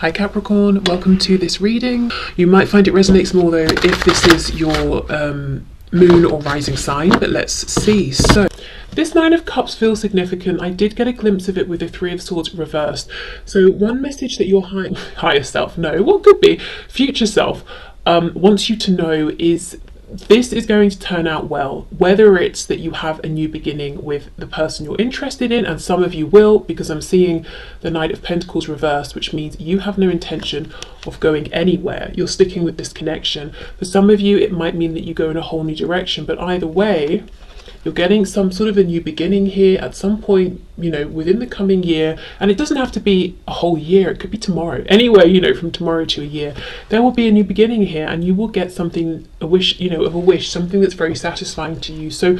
Hi Capricorn, welcome to this reading. You might find it resonates more though if this is your moon or rising sign, but let's see. So this Nine of Cups feels significant. I did get a glimpse of it with the Three of Swords reversed. So one message that your higher self, no, what could be, future self, wants you to know is this is going to turn out well, whether it's that you have a new beginning with the person you're interested in, and some of you will, because I'm seeing the Knight of Pentacles reversed, which means you have no intention of going anywhere. You're sticking with this connection. For some of you, it might mean that you go in a whole new direction, but either way, you're getting some sort of a new beginning here at some point, you know, within the coming year. And it doesn't have to be a whole year, it could be tomorrow. Anywhere, you know, from tomorrow to a year, there will be a new beginning here, and you will get something, a wish, you know, of a wish, something that's very satisfying to you. So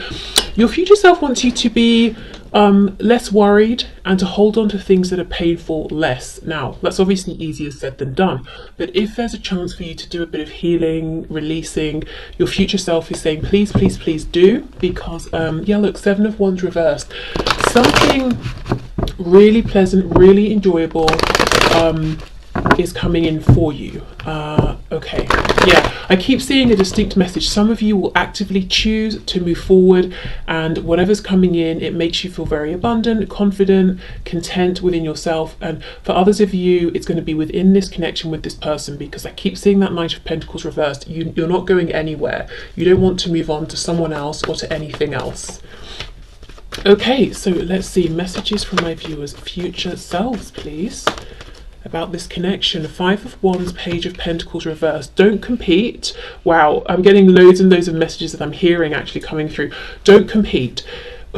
your future self wants you to be less worried and to hold on to things that are painful less. Now, that's obviously easier said than done, but if there's a chance for you to do a bit of healing, releasing, your future self is saying, please, please, please do, because yeah, look, Seven of Wands reversed. Something really pleasant, really enjoyable is coming in for you. Okay, yeah, I keep seeing a distinct message. Some of you will actively choose to move forward, and whatever's coming in, it makes you feel very abundant, confident, content within yourself. And for others of you, it's going to be within this connection with this person, because I keep seeing that Knight of Pentacles reversed. You're not going anywhere. You don't want to move on to someone else or to anything else. Okay, so let's see messages from my viewers' future selves, please, about this connection. Five of Wands, Page of Pentacles reversed. Don't compete. Wow, I'm getting loads and loads of messages that I'm hearing actually coming through. Don't compete.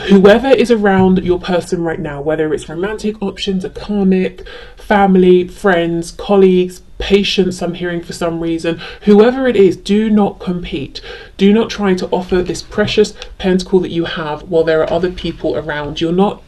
Whoever is around your person right now, whether it's romantic options, a karmic, family, friends, colleagues, patients, I'm hearing for some reason, whoever it is, do not compete. Do not try to offer this precious pentacle that you have while there are other people around. You're not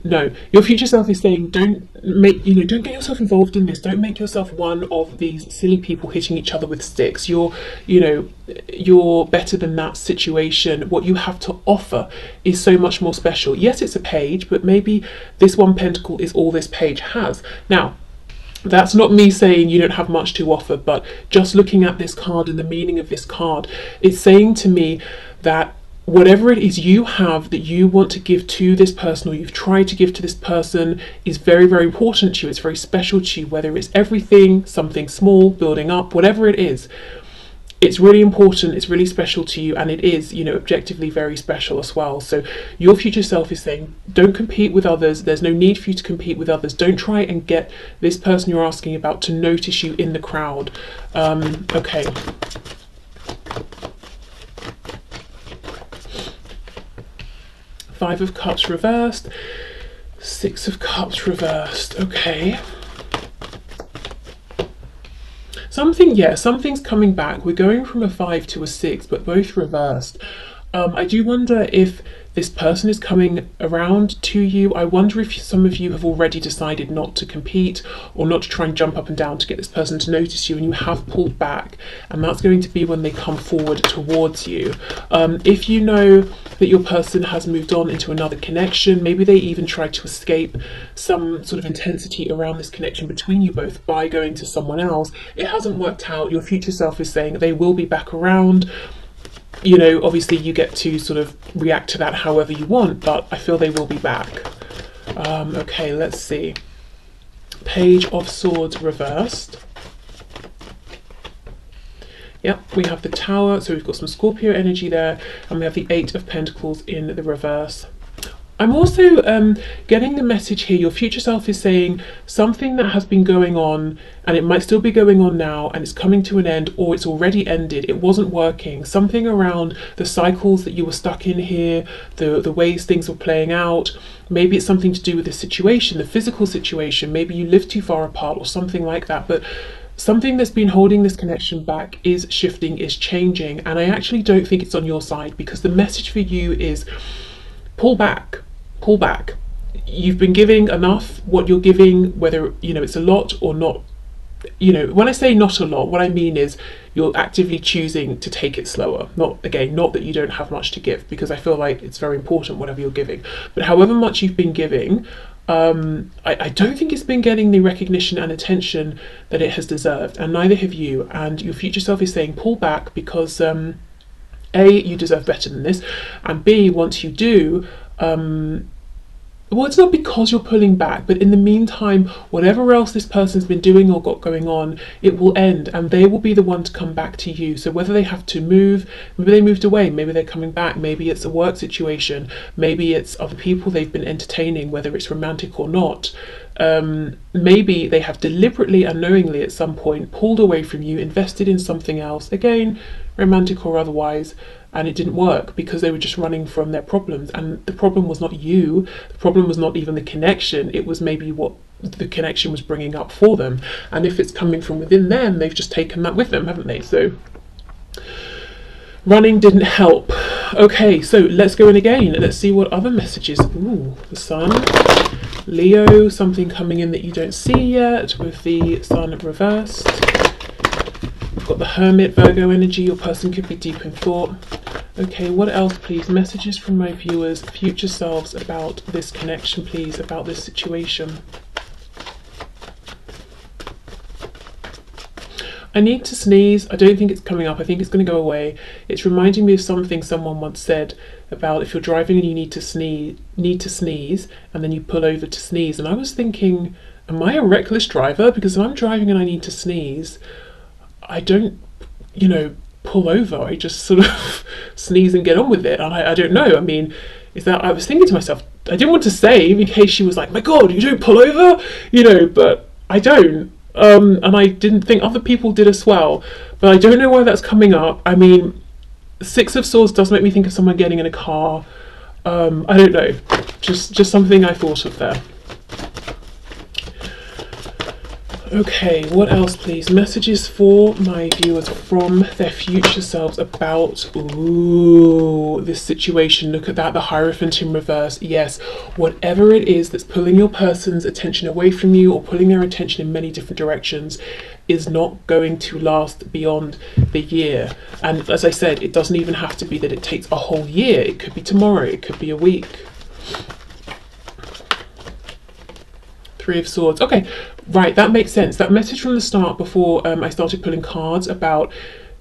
no, your future self is saying, don't get yourself involved in this. Don't make yourself one of these silly people hitting each other with sticks. You're better than that situation. What you have to offer is so much more special. Yes, it's a page, but maybe this one pentacle is all this page has. Now, that's not me saying you don't have much to offer, but just looking at this card and the meaning of this card, it's saying to me that whatever it is you have that you want to give to this person, or you've tried to give to this person, is very, very important to you. It's very special to you, whether it's everything, something small, building up, whatever it is. It's really important, it's really special to you, and it is, you know, objectively very special as well. So your future self is saying, don't compete with others. There's no need for you to compete with others. Don't try and get this person you're asking about to notice you in the crowd. Okay. Five of Cups reversed, Six of Cups reversed. Okay. Something's coming back. We're going from a 5 to a 6, but both reversed. I do wonder if this person is coming around to you. I wonder if some of you have already decided not to compete, or not to try and jump up and down to get this person to notice you, and you have pulled back, and that's going to be when they come forward towards you. If you know that your person has moved on into another connection, maybe they even tried to escape some sort of intensity around this connection between you both by going to someone else, it hasn't worked out. Your future self is saying they will be back around. You know, obviously you get to sort of react to that however you want, but I feel they will be back. Okay, let's see. Page of Swords reversed. Yep, we have the Tower, so we've got some Scorpio energy there, and we have the Eight of Pentacles in the reverse. I'm also getting the message here, your future self is saying something that has been going on, and it might still be going on now, and it's coming to an end, or it's already ended, it wasn't working. Something around the cycles that you were stuck in here, the ways things were playing out. Maybe it's something to do with the situation, the physical situation. Maybe you live too far apart or something like that, but something that's been holding this connection back is shifting, is changing, and I actually don't think it's on your side, because the message for you is pull back. Pull back. You've been giving enough. What you're giving, whether you know it's a lot or not, you know, when I say not a lot, what I mean is you're actively choosing to take it slower. Not that you don't have much to give, because I feel like it's very important whatever you're giving, but however much you've been giving, I don't think it's been getting the recognition and attention that it has deserved, and neither have you. And your future self is saying pull back because A, you deserve better than this, and B, once you do, well, it's not because you're pulling back, but in the meantime, whatever else this person's been doing or got going on, it will end, and they will be the one to come back to you. So whether they have to move, maybe they moved away, maybe they're coming back, maybe it's a work situation, maybe it's other people they've been entertaining, whether it's romantic or not. Maybe they have deliberately and knowingly at some point pulled away from you, invested in something else, again, romantic or otherwise, and it didn't work because they were just running from their problems. And the problem was not you, the problem was not even the connection, it was maybe what the connection was bringing up for them. And if it's coming from within them, they've just taken that with them, haven't they? So running didn't help. Okay, so let's go in again. Let's see what other messages. Ooh, the sun, Leo, something coming in that you don't see yet with the sun reversed. We've got the Hermit, Virgo energy. Your person could be deep in thought. Okay, what else, please? Messages from my viewers, future selves, about this connection, please, about this situation. I need to sneeze. I don't think it's coming up. I think it's going to go away. It's reminding me of something someone once said about if you're driving and you need to sneeze, and then you pull over to sneeze. And I was thinking, am I a reckless driver? Because if I'm driving and I need to sneeze, I don't, pull over. I just sort of sneeze and get on with it. And I don't know. I mean, is that, I was thinking to myself, I didn't want to say in case she was like, my God, you don't pull over, but I don't. And I didn't think other people did as well. But I don't know why that's coming up. I mean, Six of Swords does make me think of someone getting in a car. I don't know. Just something I thought of there. Okay, what else, please? Messages for my viewers from their future selves about, this situation. Look at that, the Hierophant in reverse. Yes, whatever it is that's pulling your person's attention away from you or pulling their attention in many different directions is not going to last beyond the year. And as I said, it doesn't even have to be that it takes a whole year. It could be tomorrow, it could be a week. Three of Swords. Okay, right, that makes sense. That message from the start before I started pulling cards about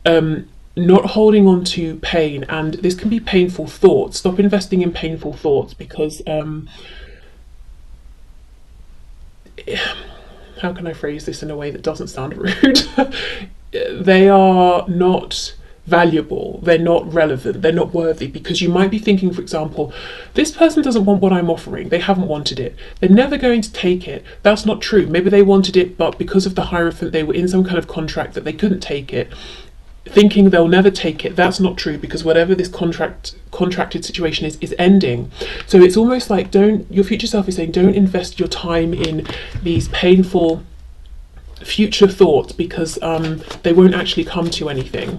not holding on to pain, and this can be painful thoughts. Stop investing in painful thoughts because how can I phrase this in a way that doesn't sound rude? They are not valuable, they're not relevant, they're not worthy, because you might be thinking, for example, this person doesn't want what I'm offering, they haven't wanted it, they're never going to take it. That's not true. Maybe they wanted it, but because of the Hierophant they were in some kind of contract that they couldn't take it, thinking they'll never take it. That's not true, because whatever this contracted situation is ending. So it's almost like, your future self is saying, don't invest your time in these painful future thoughts, because they won't actually come to anything.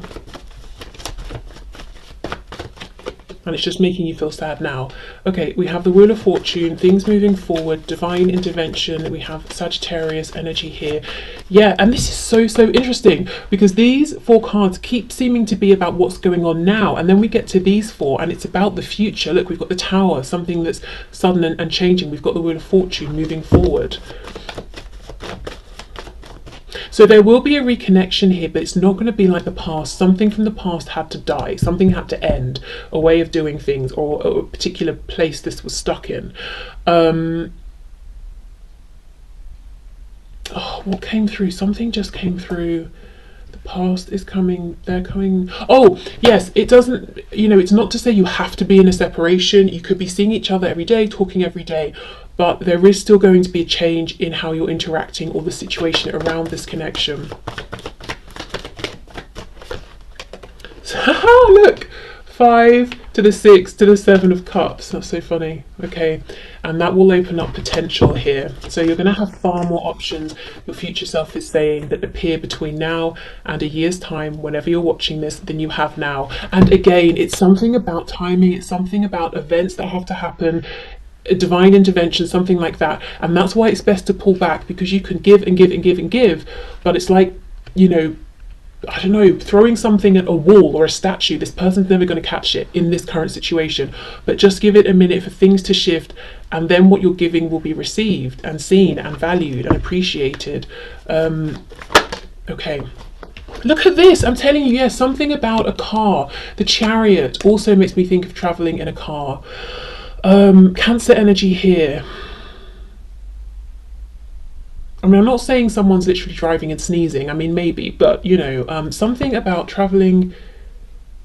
And it's just making you feel sad now. Okay, we have the Wheel of Fortune, things moving forward, divine intervention. We have Sagittarius energy here. Yeah, and this is so interesting, because these four cards keep seeming to be about what's going on now, and then we get to these four and it's about the future. Look, we've got the Tower, something that's sudden and changing. We've got the Wheel of Fortune moving forward. So there will be a reconnection here, but it's not going to be like the past. Something from the past had to die, something had to end, a way of doing things, or a particular place this was stuck in. What came through? Something just came through. The past is coming, they're coming. Oh, yes, it doesn't, it's not to say you have to be in a separation. You could be seeing each other every day, talking every day, but there is still going to be a change in how you're interacting or the situation around this connection. So, look, 5 to the 6 to the 7 of Cups. That's so funny. Okay, and that will open up potential here. So you're going to have far more options, your future self is saying, that appear between now and a year's time, whenever you're watching this, than you have now. And again, it's something about timing, it's something about events that have to happen, a divine intervention, something like that. And that's why it's best to pull back, because you can give and give and give and give, but it's like, I don't know, throwing something at a wall or a statue. This person's never going to catch it in this current situation. But just give it a minute for things to shift, and then what you're giving will be received and seen and valued and appreciated. Okay. Look at this. I'm telling you, yes, something about a car. The Chariot also makes me think of traveling in a car. Cancer energy here. I mean, I'm not saying someone's literally driving and sneezing. I mean, maybe, but you know, something about traveling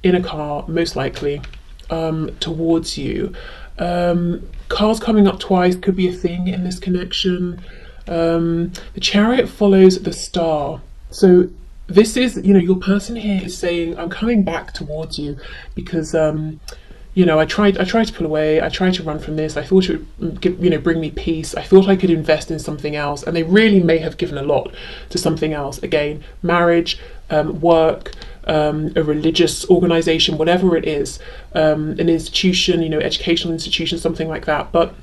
in a car, most likely, towards you. Cars coming up twice could be a thing in this connection. The Chariot follows the star. So this is, you know, your person here is saying, I'm coming back towards you because, you know, I tried to pull away. I tried to run from this. I thought it would give, you know, bring me peace. I thought I could invest in something else, and they really may have given a lot to something else. Again, marriage, work, a religious organization, whatever it is, an institution, you know, educational institution, something like that. But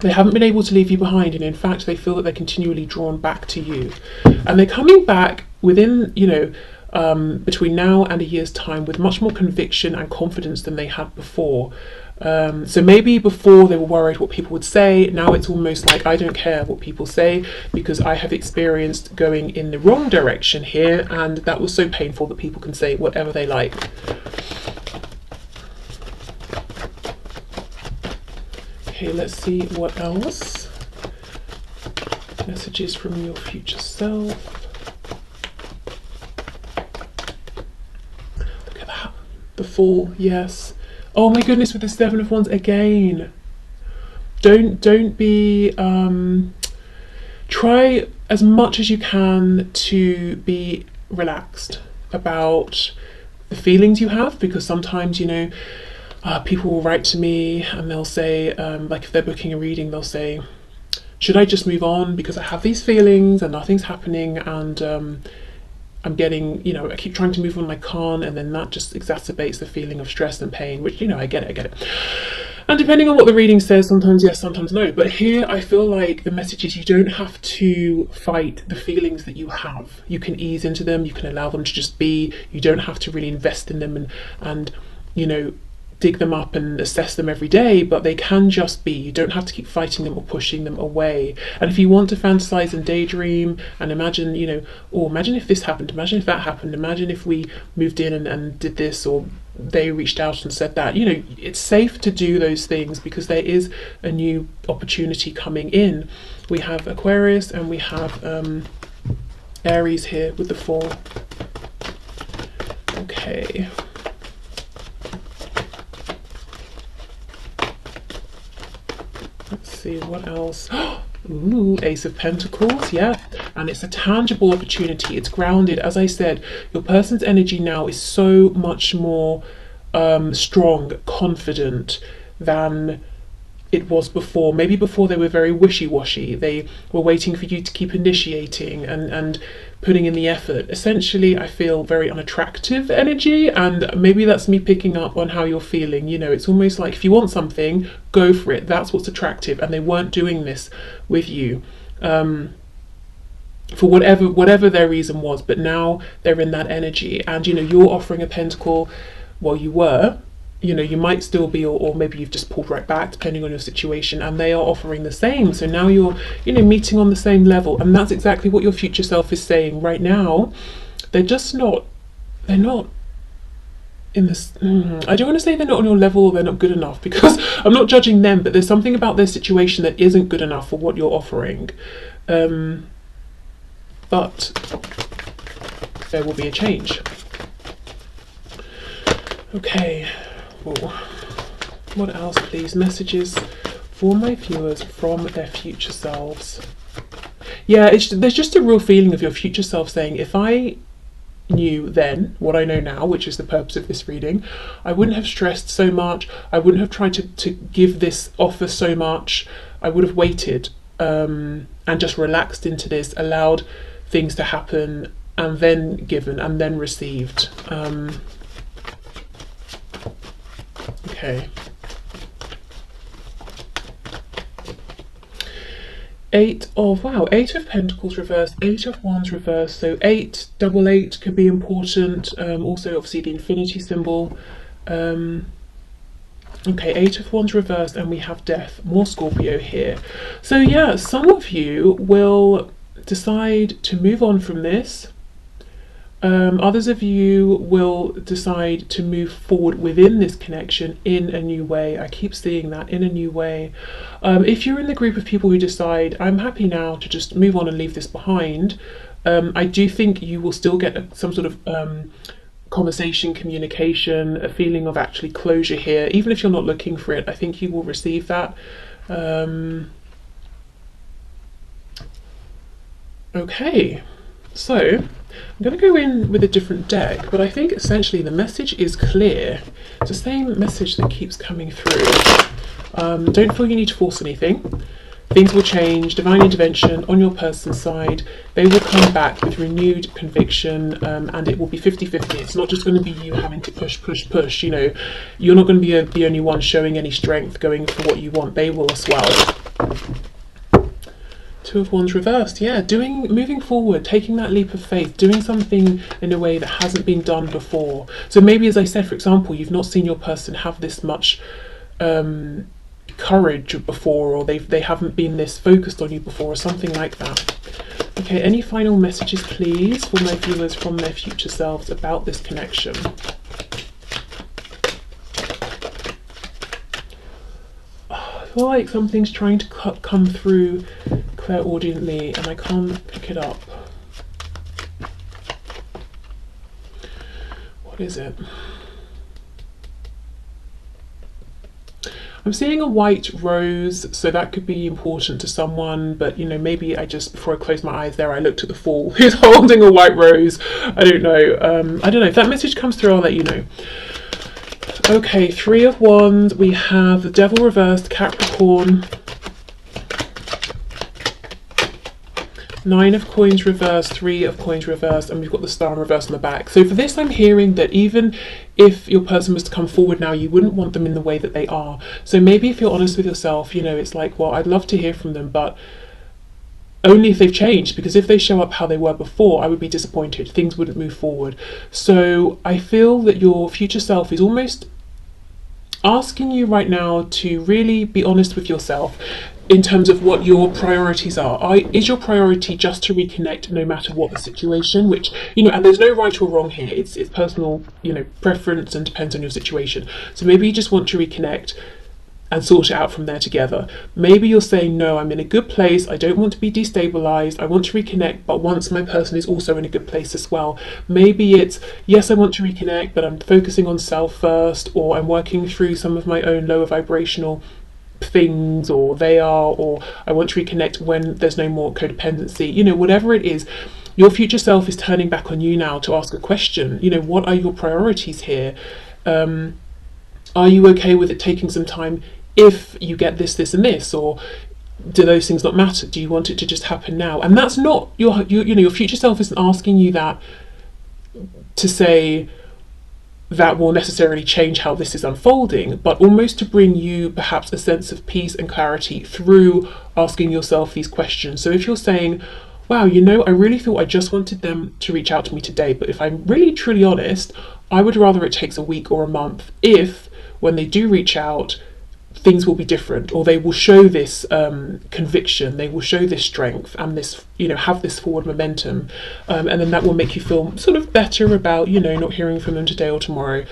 they haven't been able to leave you behind, and in fact, they feel that they're continually drawn back to you, and they're coming back within, you know, between now and a year's time with much more conviction and confidence than they had before. So maybe before they were worried what people would say. Now it's almost like, I don't care what people say because I have experienced going in the wrong direction here, and that was so painful that people can say whatever they like. Okay, let's see what else. Messages from your future self. The Fool, yes. Oh my goodness, with the Seven of Wands again. Don't be, try as much as you can to be relaxed about the feelings you have, because sometimes, you know, people will write to me and they'll say, like if they're booking a reading, they'll say, should I just move on because I have these feelings and nothing's happening, and I'm getting, you know, I keep trying to move on and I can't, and then that just exacerbates the feeling of stress and pain, which, you know, I get it. And depending on what the reading says, sometimes yes, sometimes no. But here I feel like the message is you don't have to fight the feelings that you have. You can ease into them, you can allow them to just be. You don't have to really invest in them and you know, dig them up and assess them every day, but they can just be. You don't have to keep fighting them or pushing them away. And if you want to fantasize and daydream and imagine, you know, or imagine if this happened, imagine if that happened, imagine if we moved in and did this, or they reached out and said that, you know, it's safe to do those things because there is a new opportunity coming in. We have Aquarius and we have Aries here with the Four. Okay. Let's see what else. Ooh, Ace of Pentacles, yeah. And it's a tangible opportunity. It's grounded. As I said, your person's energy now is so much more strong, confident than it was before. Maybe before they were very wishy-washy. They were waiting for you to keep initiating and putting in the effort. Essentially, I feel very unattractive energy, and maybe that's me picking up on how you're feeling. You know, it's almost like if you want something, go for it. That's what's attractive, and they weren't doing this with you for whatever their reason was, but now they're in that energy, and you know, you're offering a pentacle. Well, you were, you know, you might still be, or maybe you've just pulled right back depending on your situation, and they are offering the same. So now you're, you know, meeting on the same level, and that's exactly what your future self is saying right now. They're just not, they're not in this, I don't want to say they're not on your level or they're not good enough, because I'm not judging them, but there's something about their situation that isn't good enough for what you're offering. But there will be a change. Okay. Ooh. What else, please? Messages for my viewers from their future selves. Yeah, there's just a real feeling of your future self saying, if I knew then what I know now, which is the purpose of this reading, I wouldn't have stressed so much. I wouldn't have tried to give this offer so much. I would have waited and just relaxed into this, allowed things to happen, and then given and then received. Okay. Eight of Pentacles reversed, Eight of Wands reversed. So double eight could be important. Also, obviously, the infinity symbol. Okay, Eight of Wands reversed, and we have Death. More Scorpio here. So yeah, some of you will decide to move on from this. Others of you will decide to move forward within this connection in a new way. I keep seeing that, in a new way. If you're in the group of people who decide, I'm happy now to just move on and leave this behind, I do think you will still get some sort of conversation, communication, a feeling of actually closure here. Even if you're not looking for it, I think you will receive that. Okay, so I'm going to go in with a different deck, but I think essentially the message is clear. It's the same message that keeps coming through. Don't feel you need to force anything. Things will change, divine intervention on your person's side. They will come back with renewed conviction, and it will be 50-50. It's not just going to be you having to push. You know, you're not going to be the only one showing any strength, going for what you want. They will as well. Two of Wands reversed, yeah, moving forward, taking that leap of faith, doing something in a way that hasn't been done before. So maybe, as I said, for example, you've not seen your person have this much courage before, or they haven't been this focused on you before, or something like that. Okay, any final messages, please, for my viewers from their future selves about this connection? I feel like something's trying to come through clairaudiently, and I can't pick it up. What is it? I'm seeing a white rose, so that could be important to someone, but you know, maybe before I closed my eyes there, I looked at the Fool who's holding a white rose. I don't know. I don't know. If that message comes through, I'll let you know. Okay, Three of Wands. We have the Devil reversed, Capricorn. Nine of Coins reversed, Three of Coins reversed, and we've got the Star in reverse on the back. So for this, I'm hearing that even if your person was to come forward now, you wouldn't want them in the way that they are. So maybe if you're honest with yourself, you know, it's like, well, I'd love to hear from them, but only if they've changed, because if they show up how they were before, I would be disappointed. Things wouldn't move forward. So I feel that your future self is almost asking you right now to really be honest with yourself in terms of what your priorities are. Is your priority just to reconnect no matter what the situation, which, you know, and there's no right or wrong here. It's personal, you know, preference, and depends on your situation. So maybe you just want to reconnect and sort it out from there together. Maybe you're saying, no, I'm in a good place, I don't want to be destabilized, I want to reconnect, but once my person is also in a good place as well. Maybe it's, yes, I want to reconnect, but I'm focusing on self first, or I'm working through some of my own lower vibrational things, or I want to reconnect when there's no more codependency. You know, whatever it is, your future self is turning back on you now to ask a question. You know, what are your priorities here? Are you okay with it taking some time if you get this, this and this? Or do those things not matter? Do you want it to just happen now? And that's not you know, your future self isn't asking you that to say that will necessarily change how this is unfolding, but almost to bring you perhaps a sense of peace and clarity through asking yourself these questions. So if you're saying, wow, you know, I really thought I just wanted them to reach out to me today, but if I'm really truly honest, I would rather it takes a week or a month if, when they do reach out, things will be different, or they will show this conviction, they will show this strength and this, you know, have this forward momentum, and then that will make you feel sort of better about, you know, not hearing from them today or tomorrow,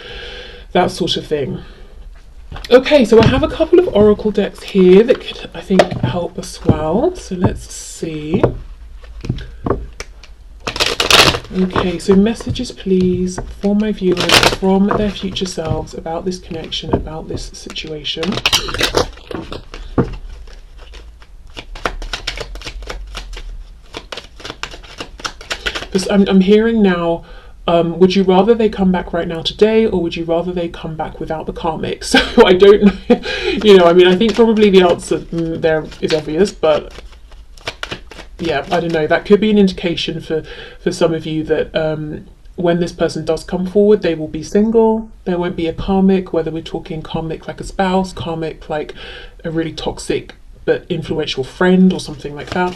that sort of thing. Okay, so I have a couple of oracle decks here that could, I think, help as well. So let's see. Okay, so messages please for my viewers from their future selves about this connection, about this situation. Because I'm hearing now, would you rather they come back right now today, or would you rather they come back without the karmic? So I don't know, you know, I mean, I think probably the answer there is obvious, but yeah, I don't know, that could be an indication for some of you that when this person does come forward, they will be single, there won't be a karmic, whether we're talking karmic like a spouse, karmic like a really toxic but influential friend or something like that.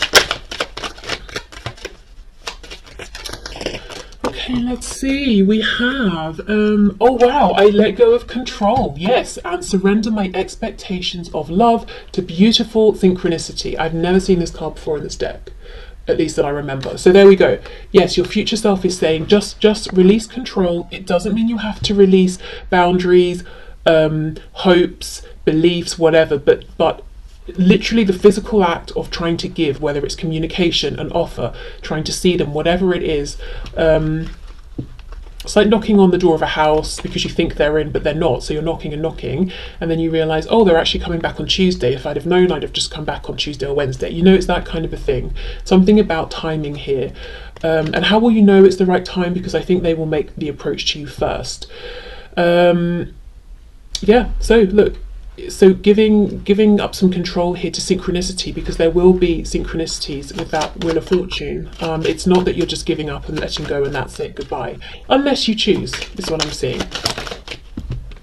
Okay, let's see. We have, oh wow, I let go of control. Yes, and surrender my expectations of love to beautiful synchronicity. I've never seen this card before in this deck, at least that I remember. So there we go. Yes, your future self is saying just release control. It doesn't mean you have to release boundaries, hopes, beliefs, whatever, but literally the physical act of trying to give, whether it's communication, an offer, trying to see them, whatever it is. It's like knocking on the door of a house because you think they're in but they're not, so you're knocking and knocking, and then you realise, oh, they're actually coming back on Tuesday. If I'd have known, I'd have just come back on Tuesday or Wednesday. You know, it's that kind of a thing. Something about timing here. And how will you know it's the right time? Because I think they will make the approach to you first. Yeah, so look, so giving up some control here to synchronicity, because there will be synchronicities with that Wheel of Fortune. It's not that you're just giving up and letting go and that's it, goodbye, unless you choose, is what I'm seeing.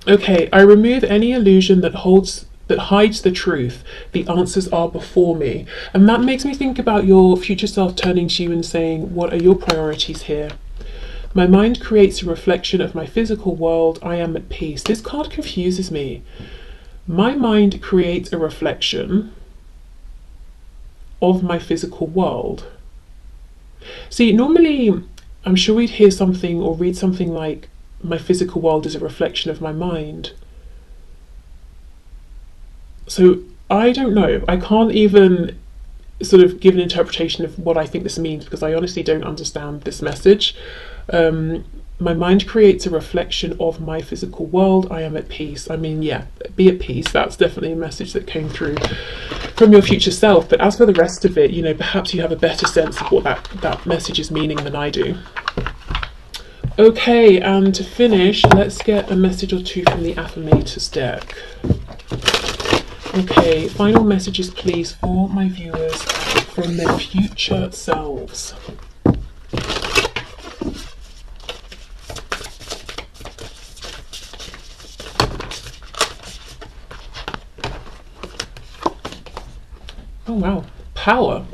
Okay, I remove any illusion that hides the truth. The answers are before me. And that makes me think about your future self turning to you and saying, what are your priorities here? My mind creates a reflection of my physical world. I am at peace. This card confuses me. My mind creates a reflection of my physical world. See, normally I'm sure we'd hear something or read something like, my physical world is a reflection of my mind. So I don't know. I can't even sort of give an interpretation of what I think this means, because I honestly don't understand this message. My mind creates a reflection of my physical world. I am at peace. I mean, yeah, be at peace. That's definitely a message that came through from your future self. But as for the rest of it, you know, perhaps you have a better sense of what that message is meaning than I do. Okay, and to finish, let's get a message or two from the Affirmators deck. Okay, final messages please for my viewers from their future selves. Oh wow, power.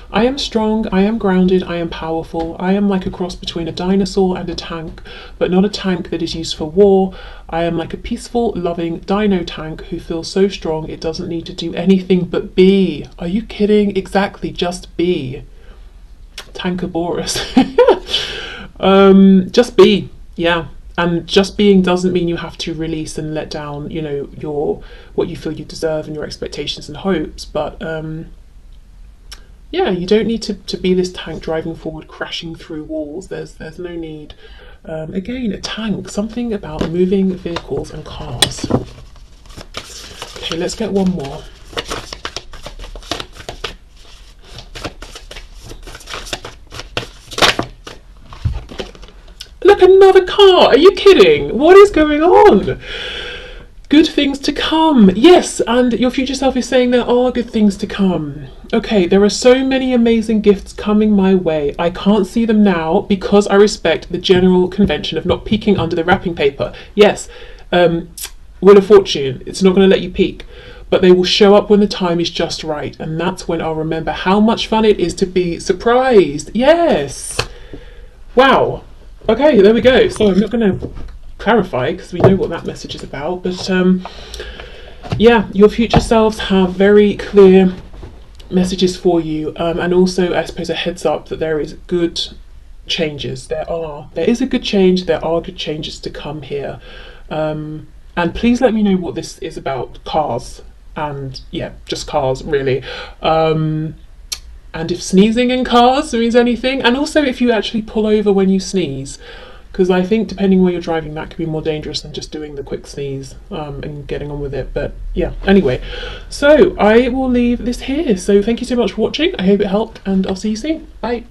I am strong, I am grounded, I am powerful. I am like a cross between a dinosaur and a tank, but not a tank that is used for war. I am like a peaceful, loving dino tank who feels so strong it doesn't need to do anything but be. Are you kidding? Exactly, just be. Tankaboros. Just be, yeah. And just being doesn't mean you have to release and let down, you know, what you feel you deserve and your expectations and hopes. But yeah, you don't need to be this tank driving forward, crashing through walls. There's no need. Again, a tank, something about moving vehicles and cars. Okay, let's get one more. Look, another car. Are you kidding? What is going on? Good things to come. Yes, and your future self is saying there are good things to come. Okay, there are so many amazing gifts coming my way. I can't see them now because I respect the general convention of not peeking under the wrapping paper. Yes, Wheel of Fortune, it's not going to let you peek, but they will show up when the time is just right, and that's when I'll remember how much fun it is to be surprised. Yes. Wow. Okay, there we go. So I'm not going to clarify because we know what that message is about, but yeah, your future selves have very clear messages for you, and also I suppose a heads up that there is good changes. There is a good change. There are good changes to come here, and please let me know what this is about. Cars, and yeah, just cars really. And if sneezing in cars means anything, and also if you actually pull over when you sneeze, because I think depending where you're driving, that could be more dangerous than just doing the quick sneeze and getting on with it. But yeah, anyway, so I will leave this here. So thank you so much for watching. I hope it helped, and I'll see you soon. Bye.